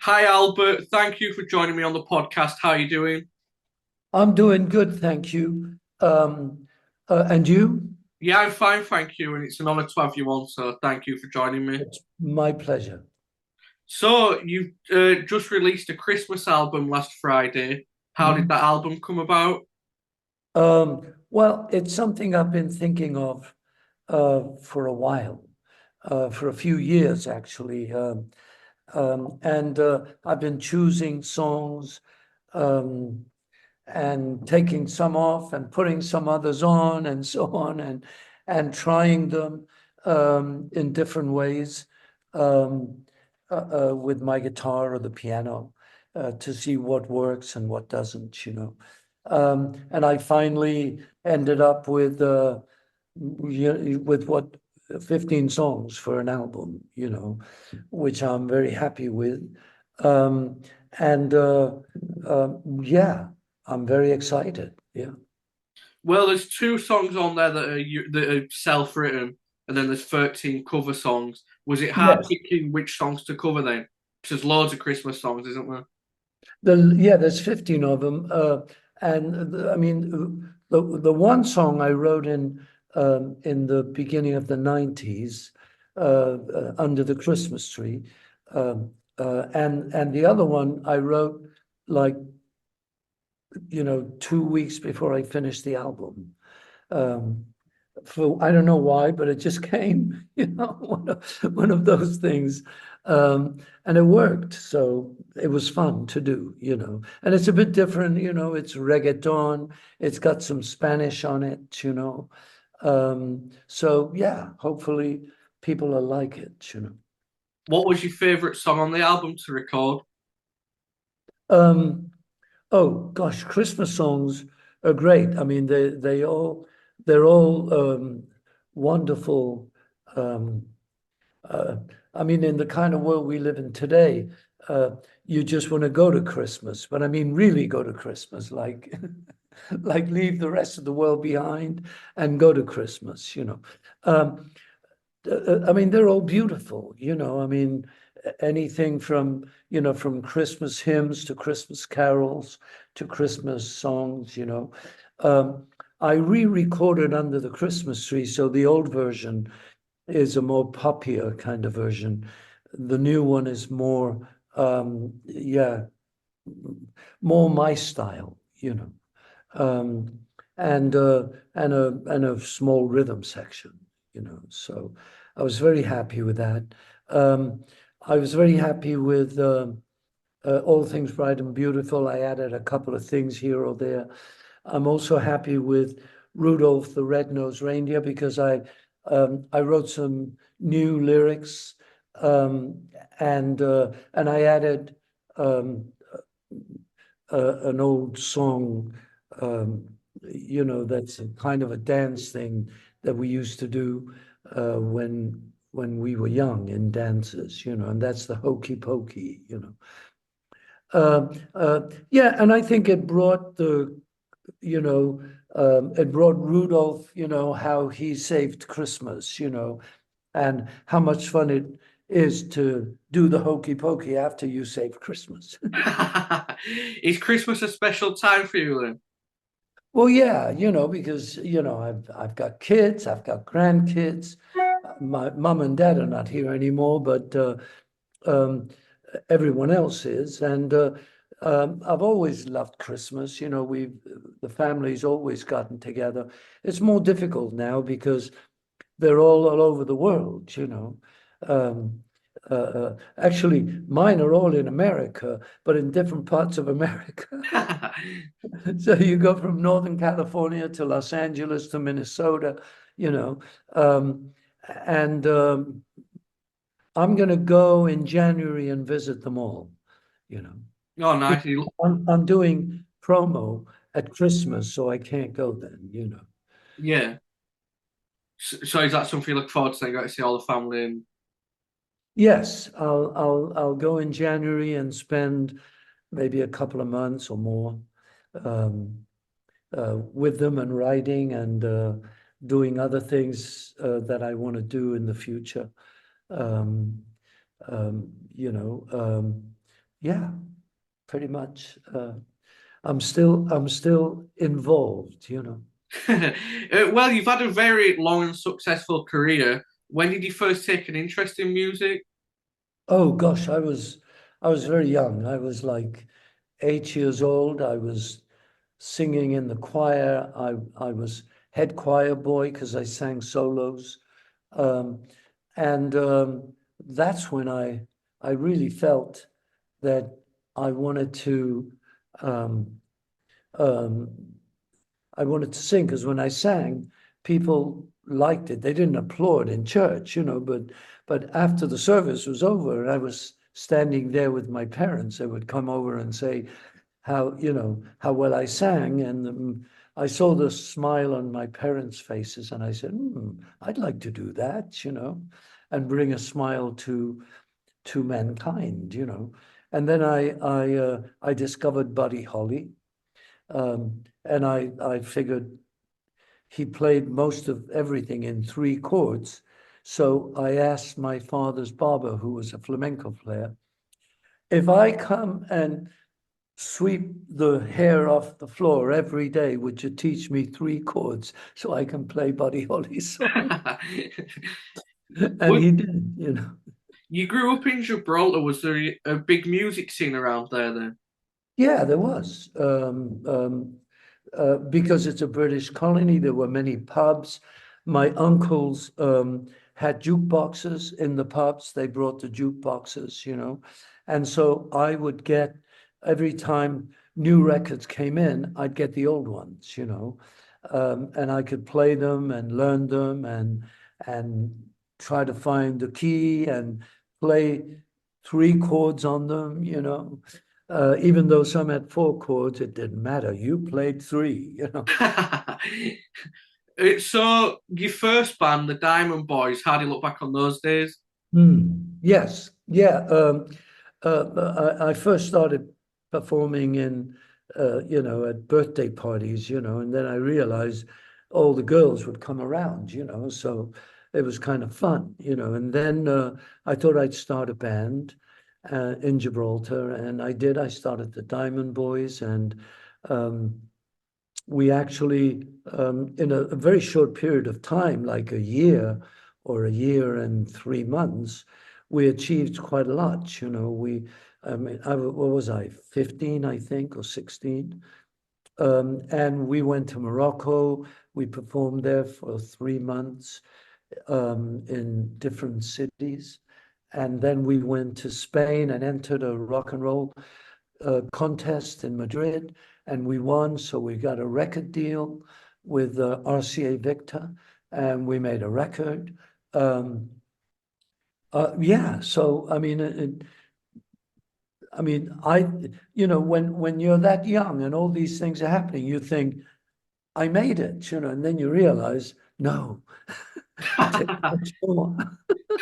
Hi, Albert. Thank you for joining me on the podcast. How are you doing? I'm doing good, thank you. And you? Yeah, I'm fine, thank you. And it's an honor to have you on, so thank you for joining me. It's my pleasure. So, you just released a Christmas album last Friday. How did Mhm. that album come about? Well, it's something I've been thinking of for a while, for a few years actually. And I've been choosing songs um, and taking some off and putting some others on and so on and trying them in different ways um, with my guitar or the piano to see what works and what doesn't, you know. And I finally ended up with what 15 songs for an album, you know, which I'm very happy with. Um, and yeah, I'm very excited. Yeah. Well, there's two songs on there that are self-written, and then there's 13 cover songs. Was it hard Yes. picking which songs to cover then? Because there's loads of Christmas songs, isn't there? There's 15 of them. I mean, the one song I wrote in the beginning of the 90s, under the Christmas tree. And the other one I wrote like, 2 weeks before I finished the album. Um, for I don't know why, but it just came, one of those things. And it worked. So it was fun to do, And it's a bit different, it's reggaeton, it's got some Spanish on it. So yeah, hopefully people will like it. What was your favorite song on the album to record? Um, oh gosh, Christmas songs are great. I mean, they're all wonderful. Um, Uh, I mean, in the kind of world we live in today, uh, you just want to go to Christmas, but I mean, really go to Christmas, like, like leave the rest of the world behind and go to Christmas. Um, I mean, they're all beautiful. I mean, anything from Christmas hymns to Christmas carols to Christmas songs. Um, I re-recorded Under the Christmas Tree, so the old version is a more poppier kind of version. The new one is more, yeah, more my style. Um, and a small rhythm section. So I was very happy with that. Um, I was very happy with All Things Bright and Beautiful. I added a couple of things here or there. I'm also happy with Rudolph the Red-Nosed Reindeer because I wrote some new lyrics, and I added um, an old song, um, that's a kind of a dance thing that we used to do when we were young in dances, and that's the hokey pokey. Uh, uh, yeah, and I think it brought you know, it brought Rudolph, how he saved Christmas, and how much fun it is to do the hokey pokey after you save Christmas. Is Christmas a special time for you then? Well, yeah, because I've got kids, I've got grandkids. My mom and dad are not here anymore, but um, everyone else is. And I've always loved Christmas. The family's always gotten together. It's more difficult now because they're all over the world. Um, Actually, mine are all in America, but in different parts of America. So you go from Northern California to Los Angeles to Minnesota, you know, um, and I'm going to go in January and visit them all, you know. Oh, nice. I'm doing promo at Christmas, so I can't go then. Yeah. So is that something you look forward to? Then you got to see all the family and Yes, I'll go in January and spend maybe a couple of months or more um, with them and writing and doing other things that I want to do in the future. Um, um, you know, um, Yeah, pretty much. I'm still involved, you know. Well, you've had a very long and successful career. When did you first take an interest in music? Oh gosh, I was very young. I was like 8 years old. I was singing in the choir. I was head choir boy because I sang solos. Um, and that's when I really felt that I wanted to um, um, I wanted to sing because when I sang, people liked it. They didn't applaud in church, you know, but after the service was over and I was standing there with my parents, they would come over and say how, you know, how well I sang. And I saw the smile on my parents' faces and I said, I'd like to do that, you know, and bring a smile to mankind, you know. And then I discovered Buddy Holly. And I figured he played most of everything in three chords. So I asked my father's barber, who was a flamenco player, if I come and sweep the hair off the floor every day, would you teach me three chords so I can play Buddy Holly's song? And Well, he did, you know. you grew up in Gibraltar. Was there a big music scene around there then? Yeah, there was. Because it's a British colony, there were many pubs. My uncles had jukeboxes in the pubs. They brought the jukeboxes, you know. And so I would get, every time new records came in, I'd get the old ones, you know. And I could play them and learn them and try to find the key and play three chords on them, you know. Even though some had four chords, it didn't matter. You played three, you know. So, your first band, the Diamond Boys, how do you look back on those days? Yes, yeah. I first started performing in, you know, at birthday parties, you know, and then I realized all the girls would come around, you know, so it was kind of fun, you know. And then I thought I'd start a band in Gibraltar, and I did. I started the Diamond Boys, and um, we actually, in a very short period of time, like a year or a year and 3 months, we achieved quite a lot. You know, I mean, what was I, 15, I think, or 16? And we went to Morocco. We performed there for 3 months in different cities. And then we went to Spain and entered a rock and roll contest in Madrid, and we won. So we got a record deal with RCA Victor, and we made a record. Um, yeah, so I mean, you know, when you're that young and all these things are happening, you think I made it, you know, and then you realize, no, it takes much more.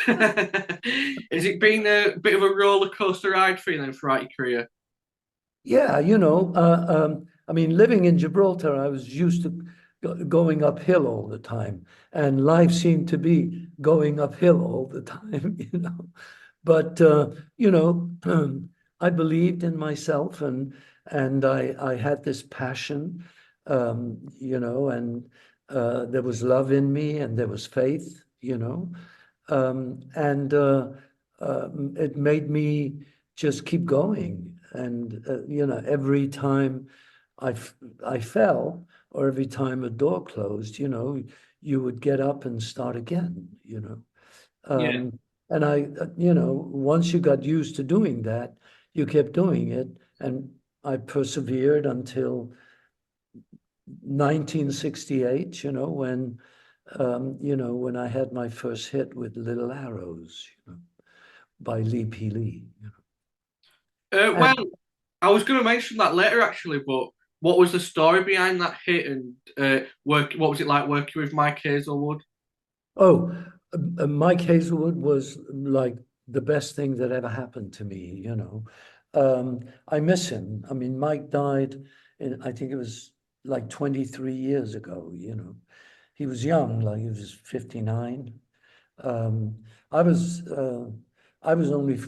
Has it been a bit of a roller coaster ride for you then throughout your career? Yeah, you know, I mean, living in Gibraltar, I was used to going uphill all the time, and life seemed to be going uphill all the time, you know. But you know, I believed in myself, and I had this passion, you know, and there was love in me, and there was faith, you know, and it made me just keep going. And you know, every time I I fell, or every time a door closed, you know, you would get up and start again. You know, Yeah, and you know, once you got used to doing that, you kept doing it, and I persevered until 1968. You know, you know, when I had my first hit with Little Arrows, you know, by Lee P. Lee. You know. well, And I was going to mention that later actually, but what was the story behind that hit and what was it like working with Mike Hazelwood? oh, Mike Hazelwood was like the best thing that ever happened to me, you know. I miss him. I mean, Mike died I think it was like 23 years ago, you know. He was young, like he was 59. Um, I was uh, I was only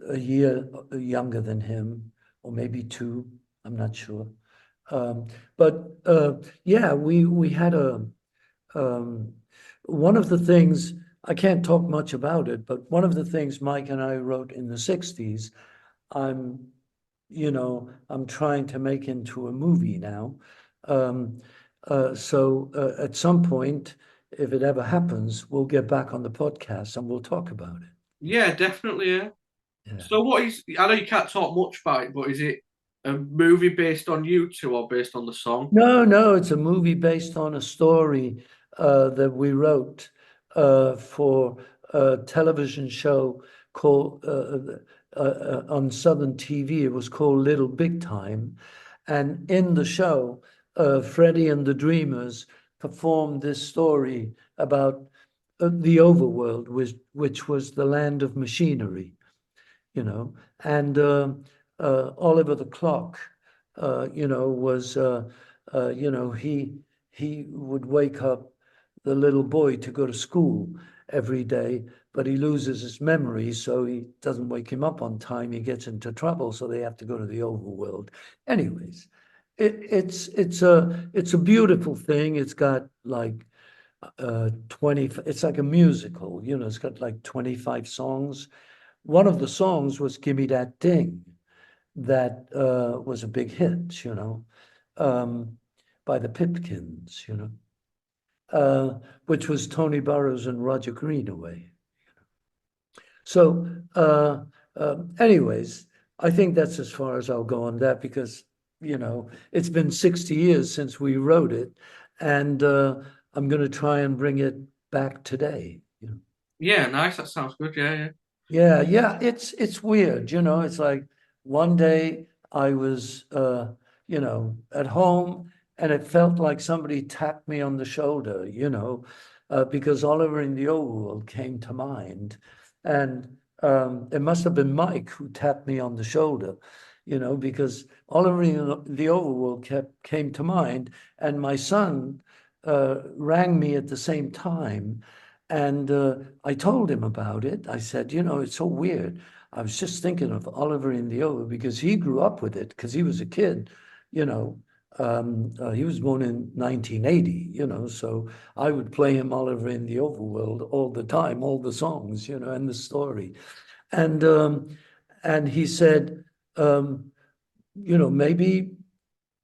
a year younger than him, or maybe two. I'm not sure. But yeah, we had um, one of the things, I can't talk much about it, but one of the things Mike and I wrote in the 60s, I'm, I'm trying to make into a movie now. Um, so at some point, if it ever happens, we'll get back on the podcast and we'll talk about it. Yeah, definitely. Yeah. Yeah. So what is? I know you can't talk much about it, but is it a movie based on you two or based on the song? No, no, it's a movie based on a story that we wrote for a television show called on Southern TV. It was called Little Big Time, and in the show, Freddie and the Dreamers performed this story about the overworld, which was the land of machinery, and Oliver the Clock, was, he would wake up the little boy to go to school every day, but he loses his memory, so he doesn't wake him up on time. He gets into trouble, so they have to go to the overworld. Anyways, it's a beautiful thing. It's got like 20, it's like a musical, it's got like 25 songs. One of the songs was Gimme That Ding, that was a big hit, um, by the Pipkins, which was Tony Burrows and Roger Greenaway. So, anyways, I think that's as far as I'll go on that because, it's been 60 years since we wrote it, and I'm going to try and bring it back today. Yeah, nice. That sounds good. Yeah, yeah. Yeah, yeah, it's weird, it's like one day I was at home and it felt like somebody tapped me on the shoulder, because Oliver in the Overworld came to mind. And it must have been Mike who tapped me on the shoulder, because Oliver in the Overworld came to mind, and my son rang me at the same time. And I told him about it. I said, it's so weird. I was just thinking of Oliver in the Over because he grew up with it because he was a kid, you know. He was born in 1980, so I would play him Oliver in the Overworld all the time, all the songs, and the story. And he said, um, maybe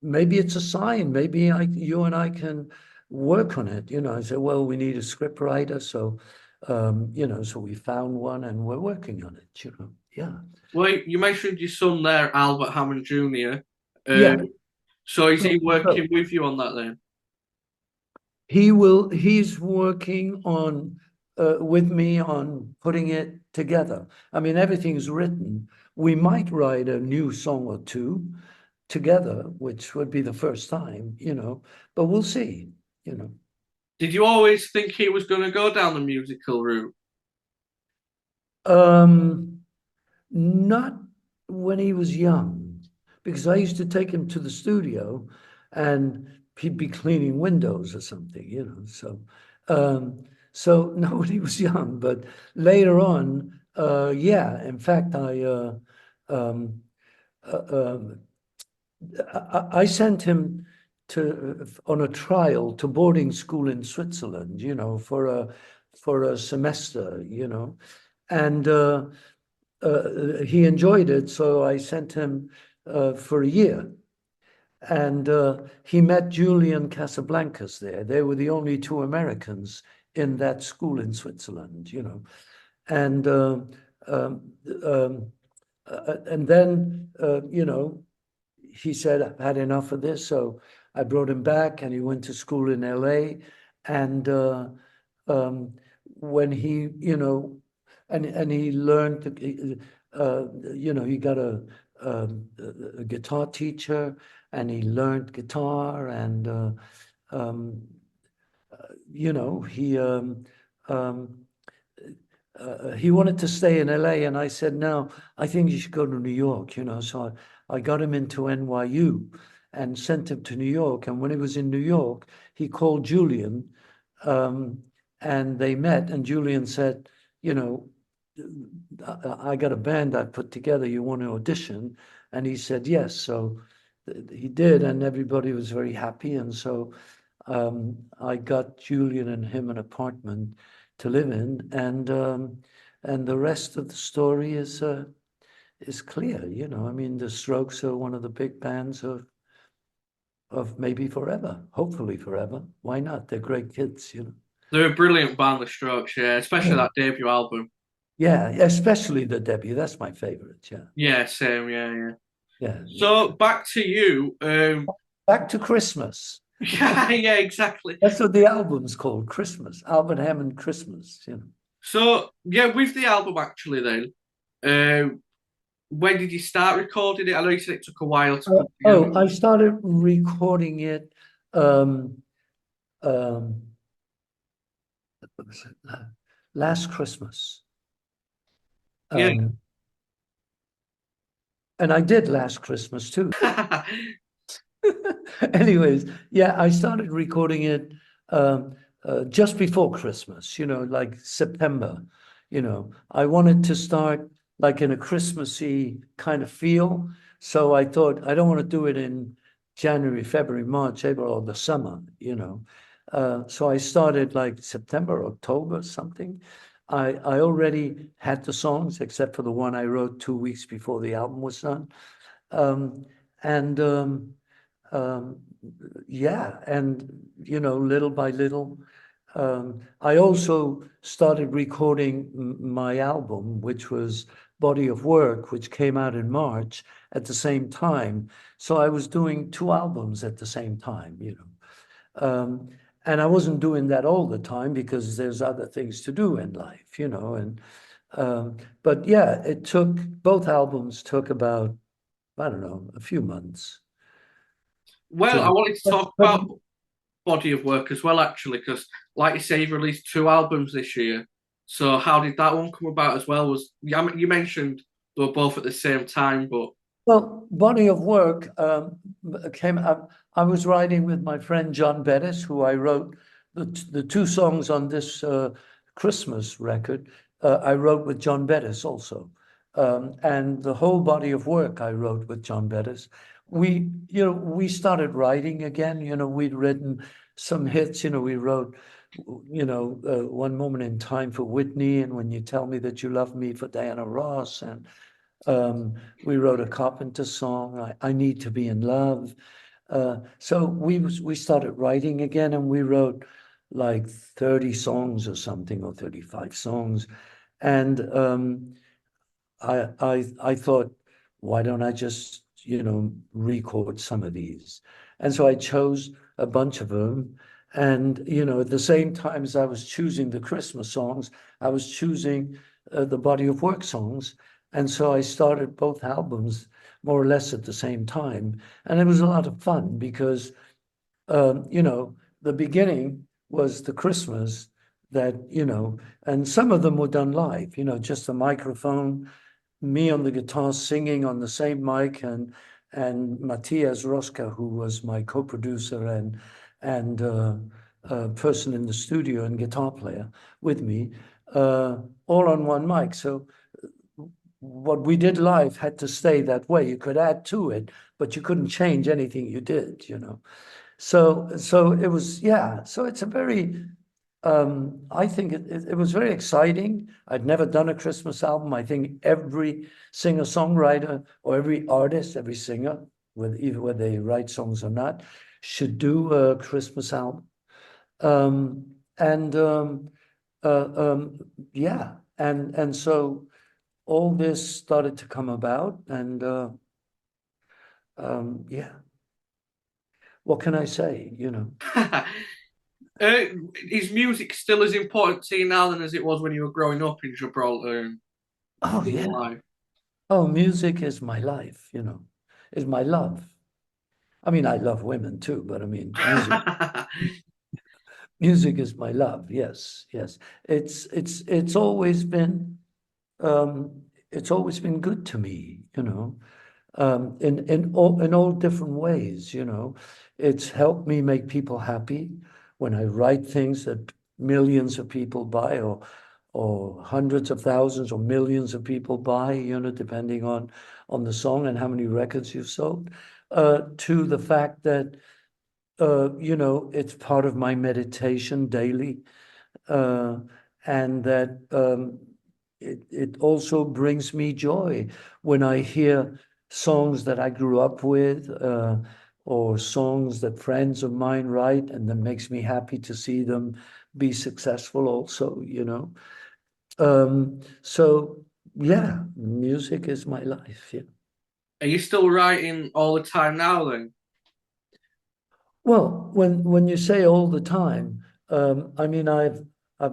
it's a sign. Maybe you and I can work on it. I said, well, we need a script writer. So, so we found one and we're working on it. Yeah. Well, you mentioned your son there, Albert Hammond Jr. Uh, Yeah. so is he So working with you on that then? he's working on, with me on putting it together. I mean, everything's written. We might write a new song or two together, which would be the first time, but we'll see, you know. Did you always think he was going to go down the musical route? Um, Not when he was young, because I used to take him to the studio and he'd be cleaning windows or something, So not when he was young, but later on, yeah. In fact, um, uh, um, I sent him to on a trial to boarding school in Switzerland, for a semester, and he enjoyed it. So I sent him for a year, and he met Julian Casablancas there. They were the only two Americans in that school in Switzerland, and um, um, and then he said, I've had enough of this. So I brought him back and he went to school in LA. And um, when he, and he learned, he got a guitar teacher and he learned guitar and, um, um, he wanted to stay in LA, and I said, no, I think you should go to New York, So I got him into NYU and sent him to New York. And when he was in New York, he called Julian, um, and they met. And Julian said, you know, I got a band I put together. You want to audition? And he said yes. So he did, and everybody was very happy. And so I got Julian and him an apartment to live in, and the rest of the story is clear. You know, I mean, the Strokes are one of the big bands of maybe forever, hopefully forever. Why not? They're great kids, you know. They're a brilliant band, the Strokes, yeah, especially Yeah, that debut album. yeah, especially the debut. That's my favorite. Yeah, Yeah, same, yeah, yeah. yeah, yeah. So back to you. Back to Christmas. Yeah, yeah, exactly. That's what the album's called, Christmas. Albert Hammond Christmas, you know. So yeah, with the album actually, then, when did you start recording it? I know you said it took a while to come together. I started recording it um, um, what was it? Last Christmas. Yeah. Um, and I did last Christmas too. Anyways, yeah, I started recording it just before Christmas, you know, like September. You know, I wanted to start like in a Christmassy kind of feel. So I thought I don't want to do it in January, February, March, April, or the summer, you know. So I started like September, October, something. I already had the songs, except for the one I wrote 2 weeks before the album was done. Um, and um, yeah, and you know, little by little, I also started recording my album, which was Body of Work, which came out in March at the same time. So I was doing two albums at the same time, you know. And I wasn't doing that all the time because there's other things to do in life, you know. And but yeah, it took both albums took about, I don't know, a few months Well, I to, wanted to talk but about body of work as well, actually, because like you say, you've released two albums this year. So how did that one come about as well? Was you mentioned they were both at the same time, but well, body of work came up. I was writing with my friend John Bettis, who I wrote the two songs on this Christmas record. I wrote with John Bettis also. And the whole body of work I wrote with John Bettis. We started writing again. You know, we'd written some hits. You know, we wrote, One Moment in Time for Whitney, and When You Tell Me That You Love Me for Diana Ross, and we wrote a Carpenter song, I Need to Be in Love. So we started writing again, and we wrote like 30 songs or something, or 35 songs. And I thought, why don't I just, record some of these? And so I chose a bunch of them. And, at the same time as I was choosing the Christmas songs, I was choosing the body of work songs. And so I started both albums more or less at the same time. And it was a lot of fun because, the beginning was the Christmas that, and some of them were done live, just a microphone, me on the guitar singing on the same mic, and Matthias Roska, who was my co-producer and person in the studio and guitar player with me, all on one mic. So what we did live had to stay that way. You could add to it, but you couldn't change anything you did, So it was, yeah. So it's a very, I think it was very exciting. I'd never done a Christmas album. I think every singer-songwriter or every artist, every singer, whether they write songs or not, should do a Christmas album. And yeah, and so all this started to come about, and yeah, what can I say? is music still as important to you now than as it was when you were growing up in Gibraltar and Oh in your yeah. life? Oh, music is my life, is my love. I mean, I love women too, but I mean, music is my love. Yes, yes. It's always been good to me, in all different ways, It's helped me make people happy when I write things that millions of people buy, or hundreds of thousands or millions of people buy, depending on the song and how many records you've sold, to the fact that it's part of my meditation daily, uh, and that it also brings me joy when I hear songs that I grew up with, or songs that friends of mine write, and that makes me happy to see them be successful also. So yeah, music is my life. Yeah. Are you still writing all the time now then? Well, when you say all the time, I mean I've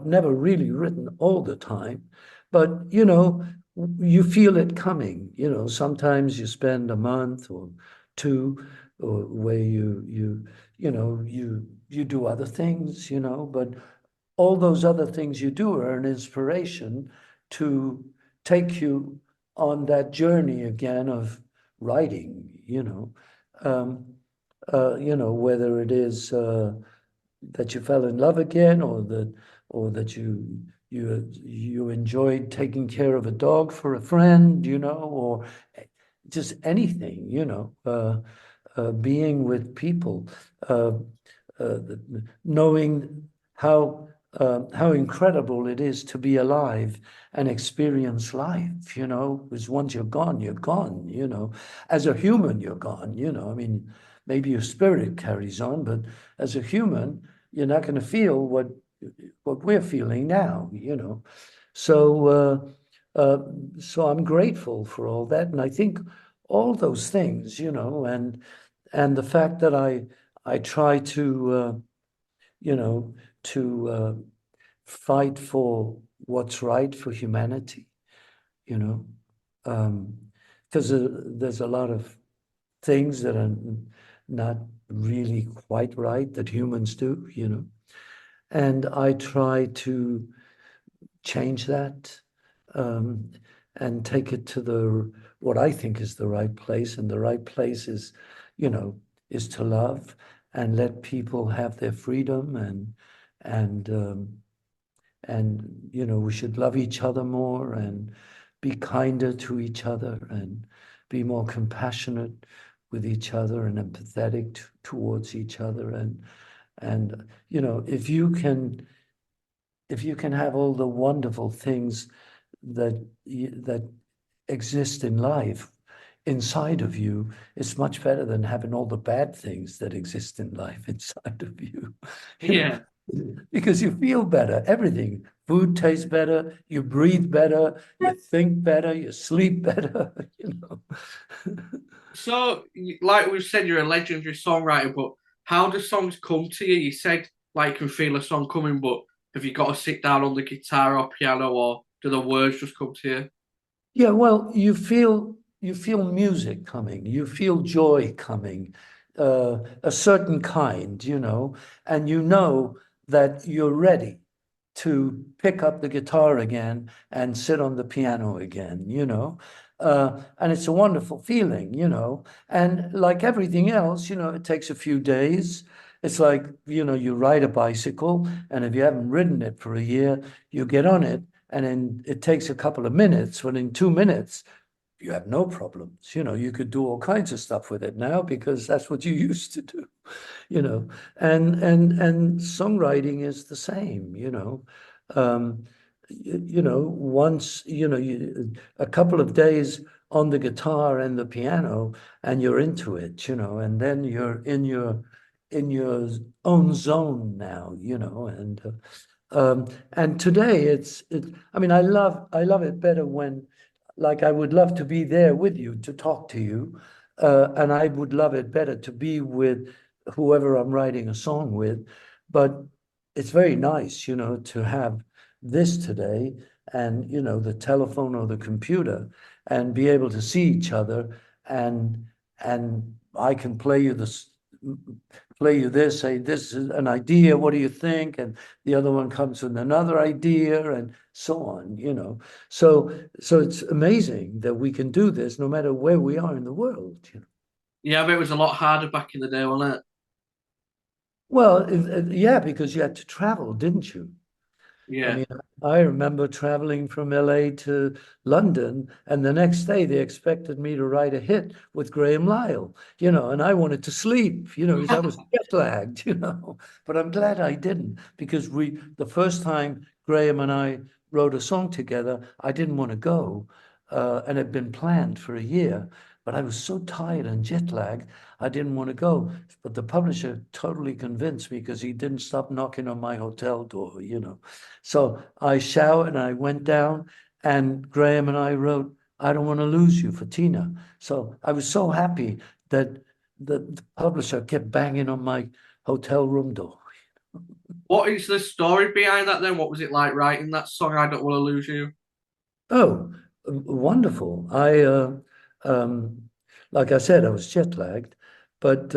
never really written all the time, but you feel it coming. Sometimes you spend a month or two, or where you do other things, but all those other things you do are an inspiration to take you on that journey again of writing. Um, whether it is that you fell in love again, or that you enjoyed taking care of a dog for a friend, or just anything, being with people, uh, uh, knowing how incredible it is to be alive and experience life, because once you're gone, you're gone, as a human, you're gone, I mean, maybe your spirit carries on, but as a human, you're not going to feel what we're feeling now, So, so I'm grateful for all that, and I think all those things, and the fact that I try you know, to fight for what's right for humanity, you know, um, because there's a lot of things that are not really quite right that humans do, and I try to change that, um, and take it to the what I think is the right place, and the right place you know, is to love and let people have their freedom, and we should love each other more and be kinder to each other and be more compassionate with each other and empathetic towards each other, and if you can have all the wonderful things that exist in life inside of you, it's much better than having all the bad things that exist in life inside of you. You know, Yeah. because you feel better, everything. Food tastes better, you breathe better, you think better, you sleep better, So, like we've said, you're a legendary songwriter, but how do songs come to you? You said like you can feel a song coming, but have you got to sit down on the guitar or piano, or do the words just come to you? Yeah, well, you feel music coming, you feel joy coming, a certain kind, and you know that you're ready to pick up the guitar again and sit on the piano again, and it's a wonderful feeling, and like everything else, it takes a few days. It's like, you ride a bicycle, and if you haven't ridden it for a year, you get on it, and then it takes a couple of minutes, but in 2 minutes, you have no problems. You could do all kinds of stuff with it now because that's what you used to do, you know. And songwriting is the same, Um, once, a couple of days on the guitar and the piano, and you're into it, and then you're in your own zone now, and today I mean, I love it better when, like, I would love to be there with you to talk to you, and I would love it better to be with whoever I'm writing a song with. But it's very nice, to have this today, and the telephone or the computer, and be able to see each other, and I can play you this, say, this is an idea, what do you think? And the other one comes with another idea, and so on, So it's amazing that we can do this no matter where we are in the world. Yeah, I bet it was a lot harder back in the day, wasn't Well, yeah, because you had to travel, didn't you? I Yeah. mean, I remember traveling from LA to London, and the next day they expected me to write a hit with Graham Lyle, and I wanted to sleep, because I was jet lagged, But I'm glad I didn't, because the first time Graham and I wrote a song together, I didn't want to go, and it had been planned for a year, but I was so tired and jet lagged, I didn't want to go. But the publisher totally convinced me because he didn't stop knocking on my hotel door. So I showered and I went down, and Graham and I wrote, I don't want to lose you for Tina. So I was so happy that the publisher kept banging on my hotel room door. What is the story behind that then? What was it like writing that song, I Don't Want to Lose You? Oh, wonderful. Um, like I said, I was jet lagged, but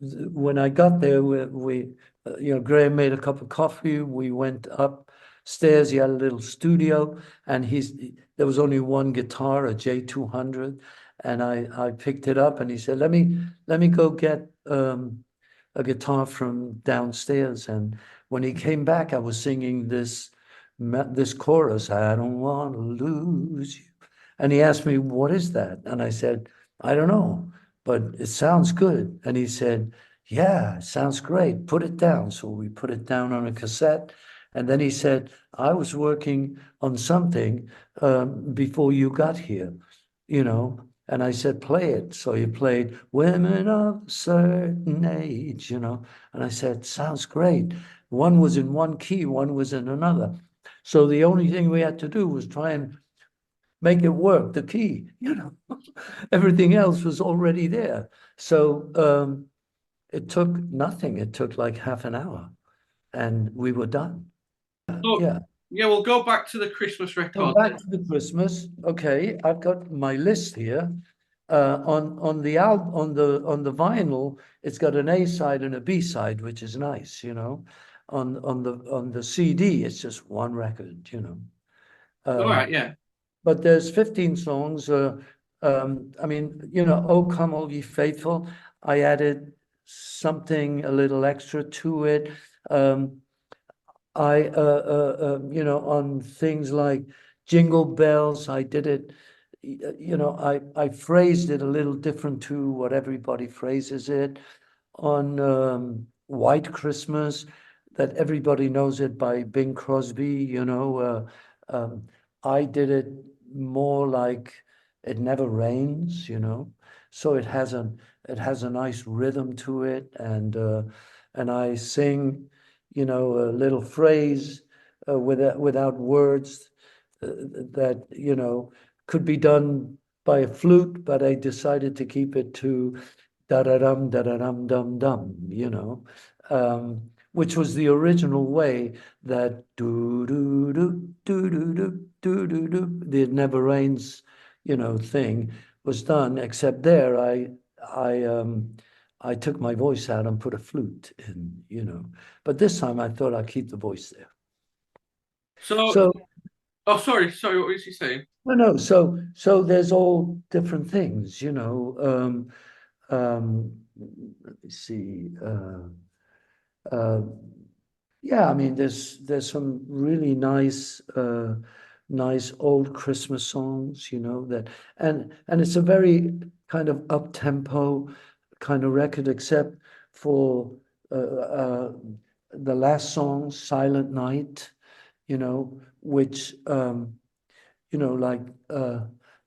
when I got there, Graham made a cup of coffee. We went upstairs. He had a little studio, and there was only one guitar, a J200, and I picked it up, and he said, let me go get a guitar from downstairs. And when he came back, I was singing this chorus, I don't want to lose you. And he asked me, what is that? And I said, I don't know, but it sounds good. And he said, yeah, it sounds great. Put it down. So we put it down on a cassette. And then he said, I was working on something before you got here, you know. And I said, play it. So he played Women of a Certain Age. And I said, sounds great. One was in one key, one was in another. So the only thing we had to do was try and make it work, the key. Everything else was already there. So it took nothing. It took like half an hour and we were done. So, Yeah. yeah, we'll go back to the Christmas So record. back to the Christmas. Okay, I've got my list here. On the album, on the vinyl, it's got an A side and a B side, which is nice. On the CD, it's just one record. All right, Um, yeah. but there's 15 songs. I mean, "Oh Come All Ye Faithful." I added something a little extra to it. Um, on things like Jingle Bells, I did it. I phrased it a little different to what everybody phrases it. On White Christmas, that everybody knows it by Bing Crosby. I did it more like It Never Rains. So it has a nice rhythm to it, and I sing, a little phrase without words that could be done by a flute, but I decided to keep it to da-da-dum, da-da-dum, dum, which was the original way that do-do-do, do-do-do, do-do-do, the It Never Rains, thing was done, except there I I took my voice out and put a flute in. But this time I thought I'd keep the voice there. So, So oh, sorry, what was he saying? no, so there's all different things. Let me see. Uh, yeah, I mean, there's some really nice old Christmas songs, and it's a very kind of up tempo kind of record, except for the last song, Silent Night, which like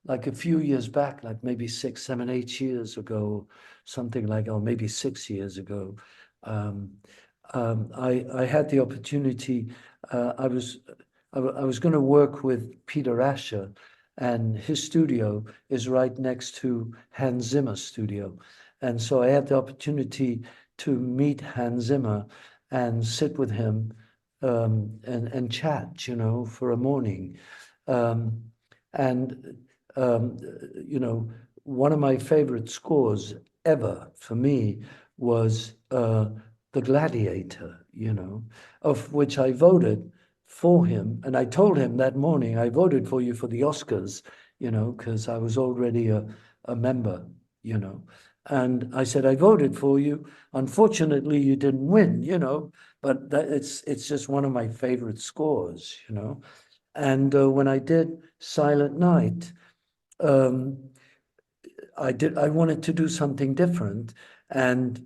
like a few years back, like maybe 6, 7, 8 years ago, something like, or maybe 6 years ago, um, I had the opportunity. I was going to work with Peter Asher, and his studio is right next to Hans Zimmer's studio, and so I had the opportunity to meet Hans Zimmer and sit with him and chat, for a morning. Um, and, um, one of my favorite scores ever for me was The Gladiator, of which I voted for him. And I told him that morning, I voted for you for the Oscars, because I was already a member, you know. And I said, I voted for you. Unfortunately, you didn't win, but it's just one of my favorite scores. And when I did Silent Night, um, I wanted to do something different, and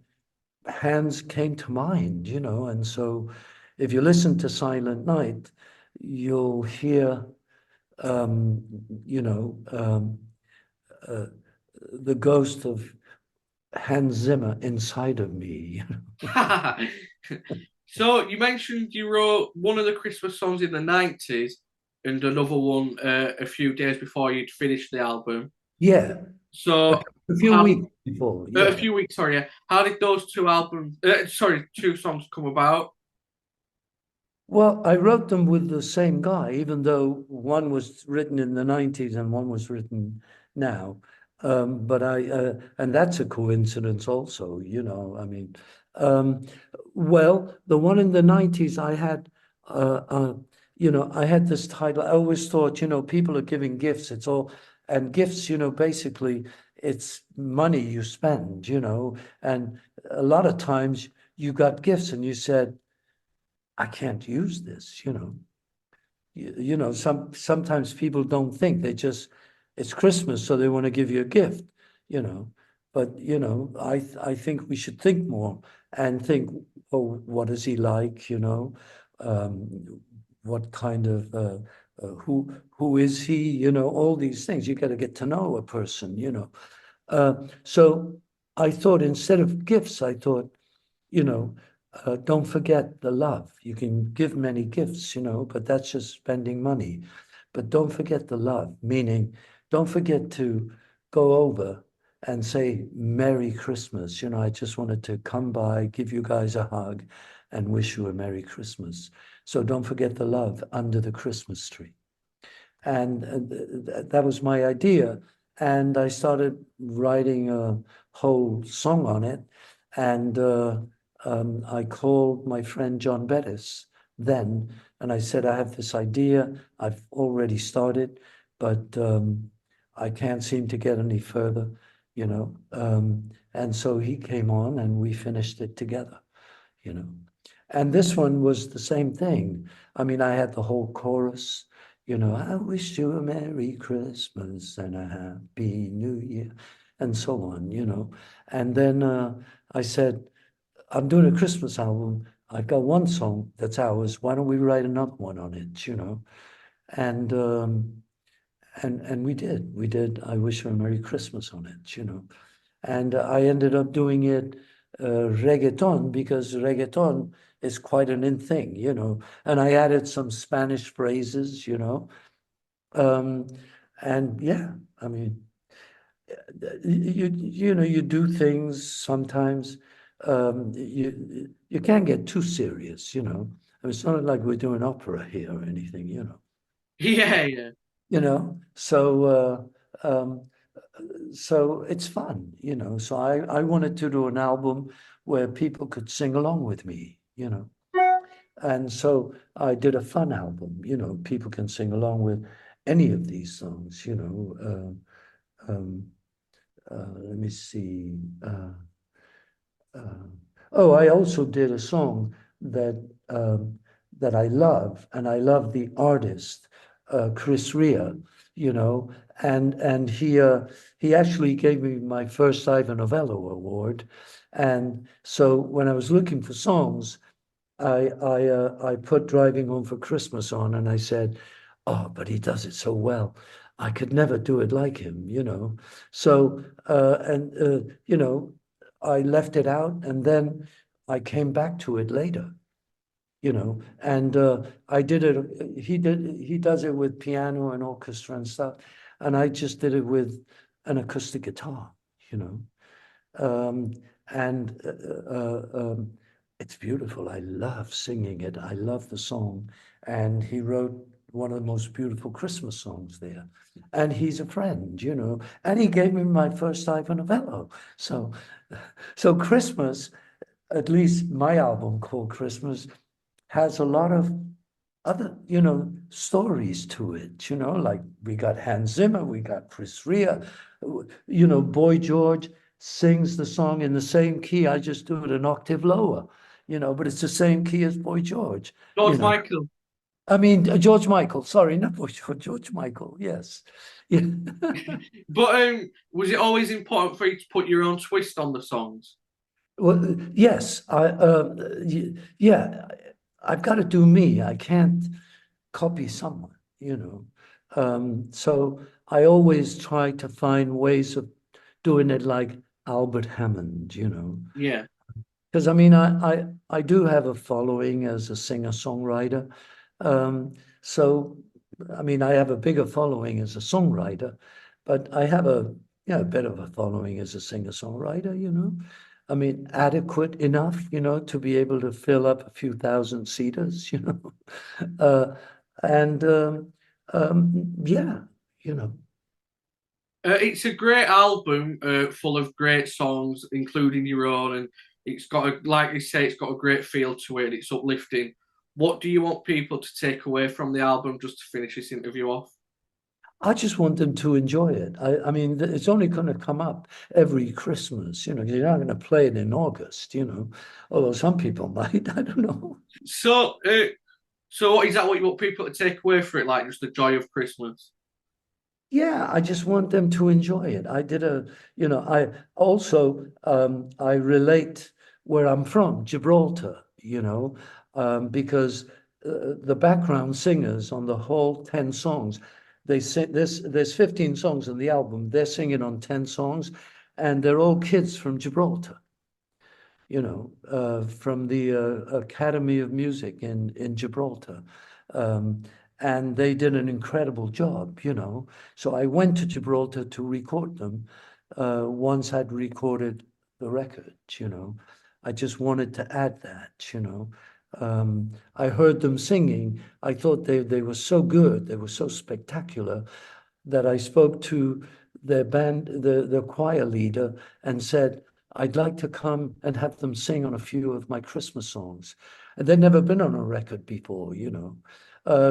hands came to mind. And so if you listen to Silent Night, you'll hear, um, you know, um, uh, the ghost of Hans Zimmer inside of me. So you mentioned you wrote one of the Christmas songs in the 90s and another one a few days before you'd finished the album. Yeah, a, So a few how weeks before, a yeah. few weeks, sorry, yeah. How did those two songs come about? Well, I wrote them with the same guy, even though one was written in the 90s and one was written now. And that's a coincidence also. I mean, um, well, the one in the 90s, I had this title. I always thought, people are giving gifts. And gifts, basically, it's money you spend. And a lot of times you got gifts and you said, I can't use this. Sometimes people don't think it's Christmas, so they want to give you a gift, you know. But I think we should think more and think, oh, what is he like, what kind of who is he, all these things. You got to get to know a person. So I thought instead of gifts, I thought, you know, don't forget the love. You can give many gifts, but that's just spending money. But don't forget the love, meaning don't forget to go over and say Merry Christmas. I just wanted to come by, give you guys a hug, and wish you a Merry Christmas. So don't forget the love under the Christmas tree. And that was my idea. And I started writing a whole song on it. And I called my friend John Bettis then, and I said, I have this idea. I've already started, but I can't seem to get any further. And so he came on and we finished it together, you know. And this one was the same thing. I mean, I had the whole chorus, I wish you a Merry Christmas and a Happy New Year, and so on. And then I said, I'm doing a Christmas album. I've got one song that's ours. Why don't we write another one on it? And we did. We did I Wish You a Merry Christmas on it. And I ended up doing it reggaeton because reggaeton is quite an in thing. And I added some Spanish phrases. Um, and yeah, I mean, you do things sometimes. You can't get too serious. I mean, it's not like we're doing opera here or anything. Yeah, yeah. You know, so so it's fun. So I wanted to do an album where people could sing along with me. And so I did a fun album. People can sing along with any of these songs. Let me see. Uh, oh, I also did a song that I love, and I love the artist, Chris Rea, you know, and he actually gave me my first Ivor Novello award. And so when I was looking for songs, I put Driving Home for Christmas on, and I said, "Oh, but he does it so well. I could never do it like him." So I left it out, and then I came back to it later. And I did it. He does it with piano and orchestra and stuff, and I just did it with an acoustic guitar. You know. Um, and it's beautiful. I love singing it. I love the song. And he wrote one of the most beautiful Christmas songs there. And he's a friend. And he gave me my first Ivor Novello. So Christmas, at least my album called Christmas, has a lot of other stories to it. Like we got Hans Zimmer, we got Chris Rea, Boy George. sings the song in the same key. I just do it an octave lower, but it's the same key as Boy George, you George know. Michael. I mean, George Michael, sorry, not Boy George, George Michael, yes. Yeah. But was it always important for you to put your own twist on the songs? Well, yes, yeah, I've got to do me. I can't copy someone. So I always try to find ways of doing it like Albert Hammond. Yeah. Because I mean, I do have a following as a singer-songwriter. So I mean, I have a bigger following as a songwriter, but I have a bit of a following as a singer-songwriter. I mean, adequate enough to be able to fill up a few thousand seaters. Uh, and yeah, you know. It's a great album, full of great songs, including your own, and it's got like you say, it's got a great feel to it, and it's uplifting. What do you want people to take away from the album just to finish this interview off? I just want them to enjoy it. I mean, it's only going to come up every Christmas. You're not going to play it in August. Although some people might, I don't know. So, is that what you want people to take away for it, like just the joy of Christmas? Yeah, I just want them to enjoy it. I also, I relate where I'm from, Gibraltar, because the background singers on the whole 10 songs, they sing there's 15 songs on the album. They're singing on 10 songs, and they're all kids from Gibraltar, from the Academy of Music in Gibraltar. Um, and they did an incredible job. So I went to Gibraltar to record them once I'd recorded the record. I just wanted to add that. I heard them singing. I thought they were so good, they were so spectacular that I spoke to their band, the choir leader, and said, I'd like to come and have them sing on a few of my Christmas songs. And they'd never been on a record before.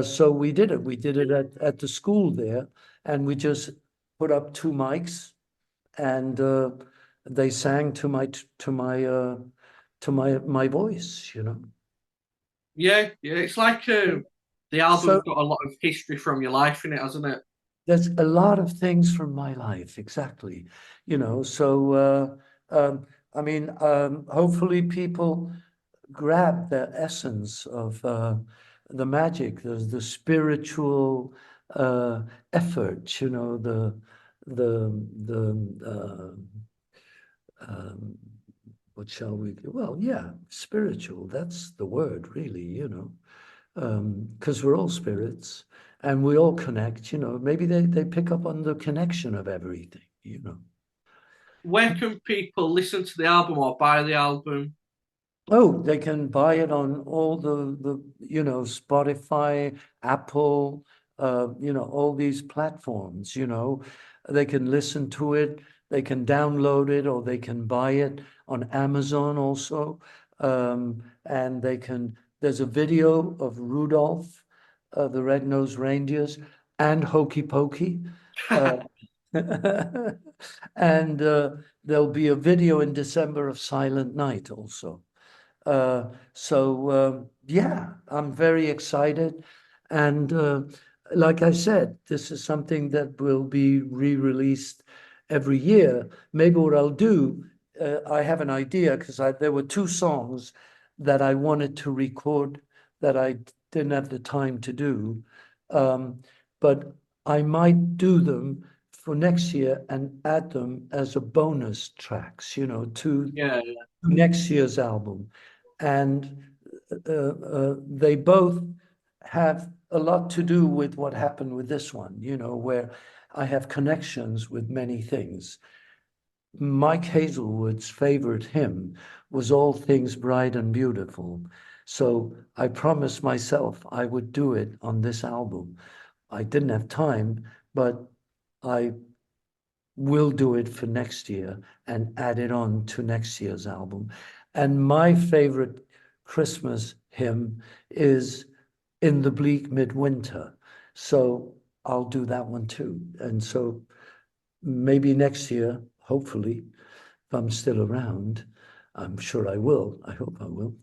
So we did it. We did it at the school there, and we just put up two mics, and they sang to my voice. Yeah, yeah. It's like the album's So got a lot of history from your life in it, hasn't it? there's a lot of things from my life, exactly. So I mean, hopefully people grab the essence of the magic, the spiritual effort, the what shall we do? Well, yeah, spiritual, that's the word, really. Because we're all spirits and we all connect. Maybe they pick up on the connection of everything. Where can people listen to the album or buy the album? Oh, they can buy it on all the Spotify, Apple, all these platforms. They can listen to it, they can download it, or they can buy it on Amazon also. And there's a video of Rudolph, the red-nosed reindeers, and Hokey Pokey. Uh, and there'll be a video in December of Silent Night also. So yeah, I'm very excited. And like I said, this is something that will be re-released every year. Maybe what I'll do, I have an idea because there were two songs that I wanted to record that I didn't have the time to do. But I might do them for next year and add them as a bonus tracks, to Yeah, next year's album. And they both have a lot to do with what happened with this one, where I have connections with many things. Mike Hazelwood's favorite hymn was All Things Bright and Beautiful. So I promised myself I would do it on this album. I didn't have time, but I will do it for next year and add it on to next year's album. And my favorite Christmas hymn is In the Bleak Midwinter. So I'll do that one too. And so maybe next year, hopefully, if I'm still around. I'm sure I will. I hope I will.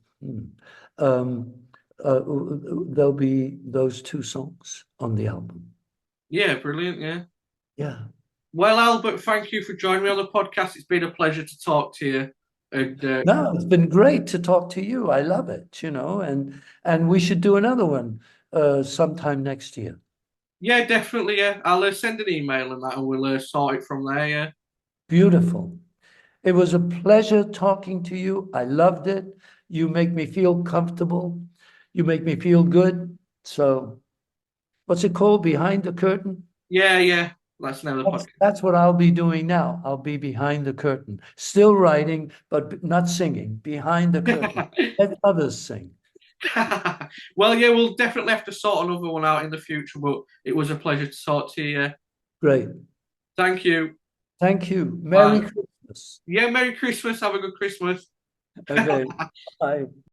Um, there'll be those two songs on the album. Yeah, brilliant. Yeah. Yeah. Well, Albert, thank you for joining me on the podcast. It's been a pleasure to talk to you. And No, it's been great to talk to you. I love it, and we should do another one sometime next year. yeah, definitely. Yeah, I'll send an email and that, and we'll sort it from there. Yeah. Beautiful. It was a pleasure talking to you. I loved it. You make me feel comfortable. You make me feel good. So, what's it called? Behind the curtain? Yeah, yeah. That's another podcast. That's what I'll be doing now. I'll be behind the curtain, still writing, but not singing. Behind the curtain. Let others sing. Well, yeah, we'll definitely have to sort another one out in the future, but it was a pleasure to talk to you. Great. Thank you. Thank you. Merry Christmas. Yeah, Merry Christmas. Have a good Christmas. Okay. Bye.